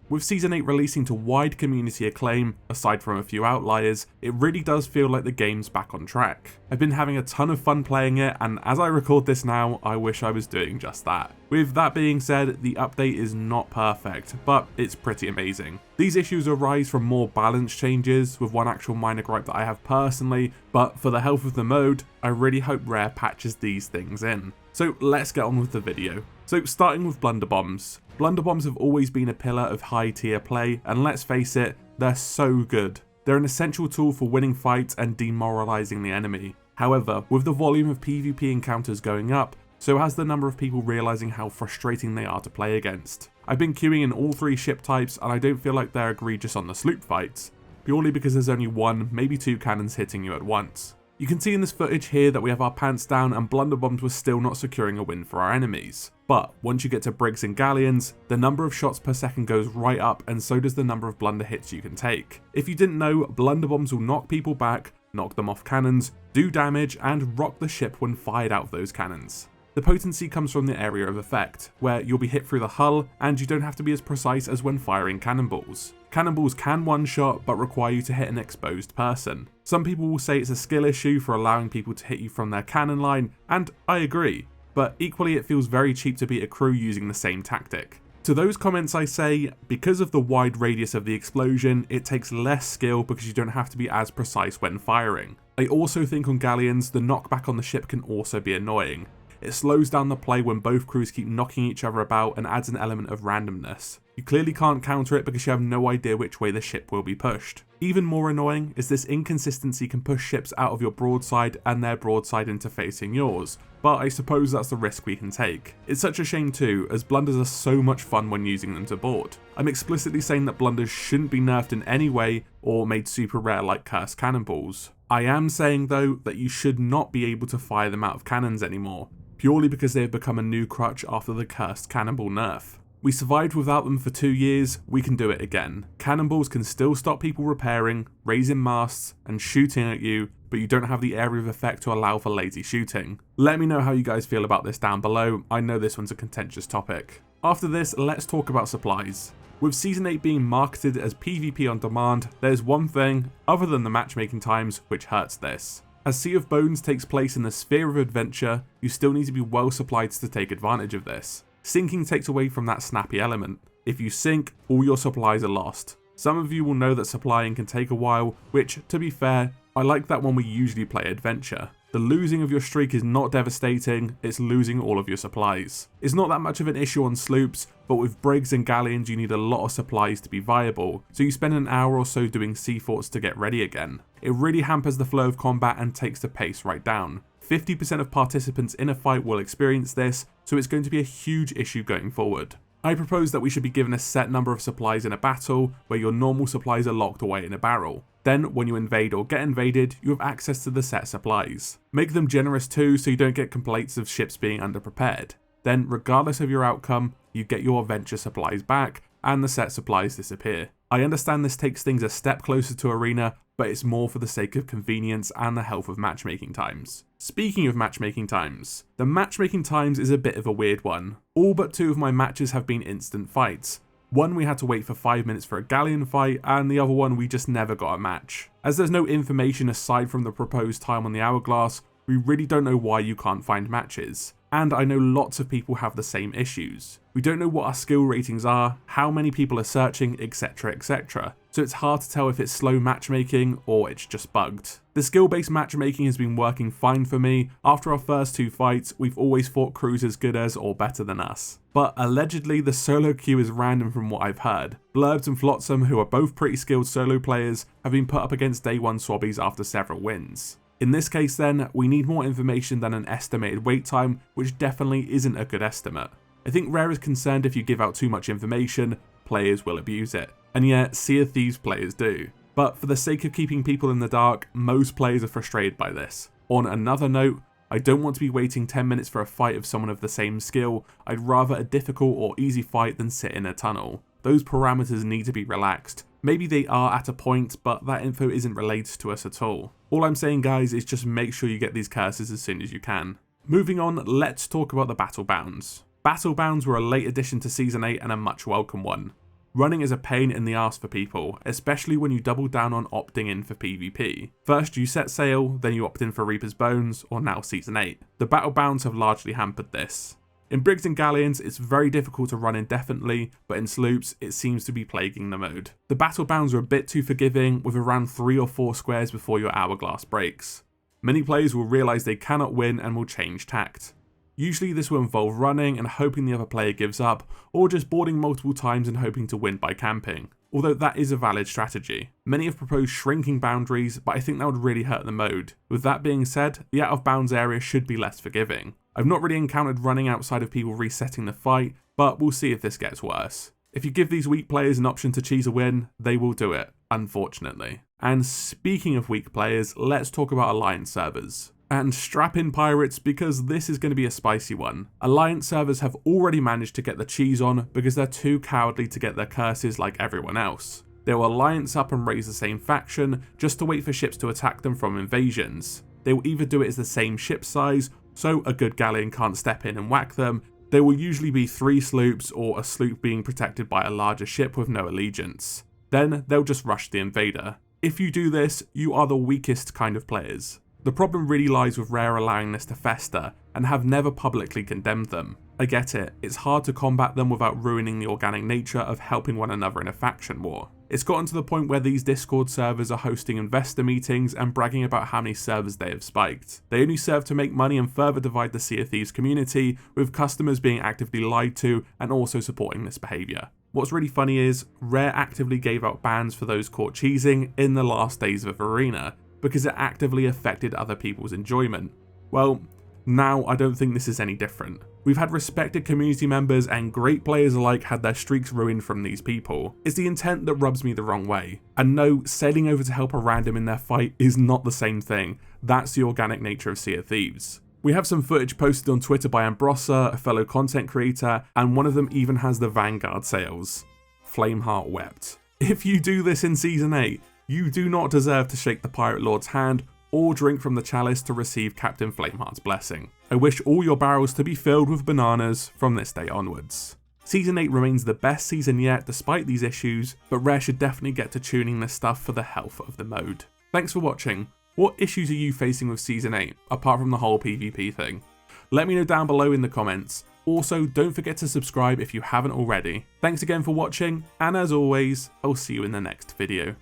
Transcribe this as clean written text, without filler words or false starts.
With Season 8 releasing to wide community acclaim, aside from a few outliers, it really does feel like the game's back on track. I've been having a ton of fun playing it, and as I record this now, I wish I was doing just that. With that being said, the update is not perfect, but it's pretty amazing. These issues arise from more balance changes, with one actual minor gripe that I have personally, but for the health of the mode, I really hope Rare patches these things in. So let's get on with the video. So starting with Blunderbombs. Blunderbombs have always been a pillar of high tier play, and let's face it, they're so good. They're an essential tool for winning fights and demoralizing the enemy. However, with the volume of PvP encounters going up, so has the number of people realizing how frustrating they are to play against. I've been queuing in all 3 ship types, and I don't feel like they're egregious on the sloop fights, purely because there's only 1, maybe 2 cannons hitting you at once. You can see in this footage here that we have our pants down and Blunderbombs were still not securing a win for our enemies. But once you get to brigs and galleons, the number of shots per second goes right up, and so does the number of blunder hits you can take. If you didn't know, Blunderbombs will knock people back, knock them off cannons, do damage, and rock the ship when fired out of those cannons. The potency comes from the area of effect, where you'll be hit through the hull and you don't have to be as precise as when firing cannonballs. Cannonballs can one-shot but require you to hit an exposed person. Some people will say it's a skill issue for allowing people to hit you from their cannon line, and I agree, but equally it feels very cheap to beat a crew using the same tactic. To those comments I say, because of the wide radius of the explosion, it takes less skill because you don't have to be as precise when firing. I also think on galleons, the knockback on the ship can also be annoying. It slows down the play when both crews keep knocking each other about and adds an element of randomness. You clearly can't counter it because you have no idea which way the ship will be pushed. Even more annoying is this inconsistency can push ships out of your broadside and their broadside into facing yours, but I suppose that's the risk we can take. It's such a shame too, as blunders are so much fun when using them to board. I'm explicitly saying that blunders shouldn't be nerfed in any way or made super rare like cursed cannonballs. I am saying though that you should not be able to fire them out of cannons anymore, purely because they have become a new crutch after the cursed cannonball nerf. We survived without them for 2 years, we can do it again. Cannonballs can still stop people repairing, raising masts, and shooting at you, but you don't have the area of effect to allow for lazy shooting. Let me know how you guys feel about this down below, I know this one's a contentious topic. After this, let's talk about supplies. With Season 8 being marketed as PvP on demand, there's one thing, other than the matchmaking times, which hurts this. As Sea of Bones takes place in the sphere of adventure, you still need to be well supplied to take advantage of this. Sinking takes away from that snappy element. If you sink, all your supplies are lost. Some of you will know that supplying can take a while, which, to be fair, I like that when we usually play adventure. The losing of your streak is not devastating, it's losing all of your supplies. It's not that much of an issue on sloops, but with brigs and galleons you need a lot of supplies to be viable, so you spend an hour or so doing sea forts to get ready again. It really hampers the flow of combat and takes the pace right down. 50% of participants in a fight will experience this, so it's going to be a huge issue going forward. I propose that we should be given a set number of supplies in a battle, where your normal supplies are locked away in a barrel. Then, when you invade or get invaded, you have access to the set supplies. Make them generous too, so you don't get complaints of ships being underprepared. Then, regardless of your outcome, you get your adventure supplies back, and the set supplies disappear. I understand this takes things a step closer to arena, but it's more for the sake of convenience and the health of matchmaking times. Speaking of matchmaking times, the matchmaking times is a bit of a weird one. All but 2 of my matches have been instant fights. One we had to wait for 5 minutes for a galleon fight, and the other one we just never got a match. As there's no information aside from the proposed time on the hourglass, we really don't know why you can't find matches. And I know lots of people have the same issues. We don't know what our skill ratings are, how many people are searching, etc, etc. So it's hard to tell if it's slow matchmaking or it's just bugged. The skill-based matchmaking has been working fine for me. After our first 2 fights, we've always fought crews as good as or better than us. But allegedly the solo queue is random from what I've heard. Blurbs and Flotsam, who are both pretty skilled solo players, have been put up against day 1 swabbies after several wins. In this case then, we need more information than an estimated wait time, which definitely isn't a good estimate. I think Rare is concerned if you give out too much information, players will abuse it. And yet, Sea of Thieves players do. But for the sake of keeping people in the dark, most players are frustrated by this. On another note, I don't want to be waiting 10 minutes for a fight of someone of the same skill. I'd rather a difficult or easy fight than sit in a tunnel. Those parameters need to be relaxed. Maybe they are at a point, but that info isn't related to us at all. All I'm saying guys is just make sure you get these curses as soon as you can. Moving on, let's talk about the battle bounds. Battle bounds were a late addition to Season 8 and a much welcome one. Running is a pain in the arse for people, especially when you double down on opting in for PvP. First you set sail, then you opt in for Reaper's Bones, or now Season 8. The battle bounds have largely hampered this. In brigs and galleons, it's very difficult to run indefinitely, but in sloops, it seems to be plaguing the mode. The battle bounds are a bit too forgiving, with around 3 or 4 squares before your hourglass breaks. Many players will realise they cannot win and will change tact. Usually this will involve running and hoping the other player gives up, or just boarding multiple times and hoping to win by camping, although that is a valid strategy. Many have proposed shrinking boundaries, but I think that would really hurt the mode. With that being said, the out of bounds area should be less forgiving. I've not really encountered running outside of people resetting the fight, but we'll see if this gets worse. If you give these weak players an option to cheese a win, they will do it, unfortunately. And speaking of weak players, let's talk about Alliance servers. And strap in pirates, because this is going to be a spicy one. Alliance servers have already managed to get the cheese on because they're too cowardly to get their curses like everyone else. They will alliance up and raise the same faction just to wait for ships to attack them from invasions. They will either do it as the same ship size, so a good galleon can't step in and whack them. There will usually be 3 sloops or a sloop being protected by a larger ship with no allegiance. Then they'll just rush the invader. If you do this, you are the weakest kind of players. The problem really lies with Rare allowing this to fester, and have never publicly condemned them. I get it, it's hard to combat them without ruining the organic nature of helping one another in a faction war. It's gotten to the point where these Discord servers are hosting investor meetings and bragging about how many servers they have spiked. They only serve to make money and further divide the Sea of Thieves community, with customers being actively lied to and also supporting this behaviour. What's really funny is, Rare actively gave out bans for those caught cheesing in the last days of Arena, because it actively affected other people's enjoyment. Well, now I don't think this is any different. We've had respected community members and great players alike had their streaks ruined from these people. It's the intent that rubs me the wrong way. And no, sailing over to help a random in their fight is not the same thing. That's the organic nature of Sea of Thieves. We have some footage posted on Twitter by Ambrossa, a fellow content creator, and one of them even has the Vanguard sails. Flameheart wept. If you do this in Season 8, you do not deserve to shake the Pirate Lord's hand or drink from the chalice to receive Captain Flameheart's blessing. I wish all your barrels to be filled with bananas from this day onwards. Season 8 remains the best season yet despite these issues, but Rare should definitely get to tuning this stuff for the health of the mode. Thanks for watching. What issues are you facing with Season 8, apart from the whole PvP thing? Let me know down below in the comments. Also, don't forget to subscribe if you haven't already. Thanks again for watching, and as always, I'll see you in the next video.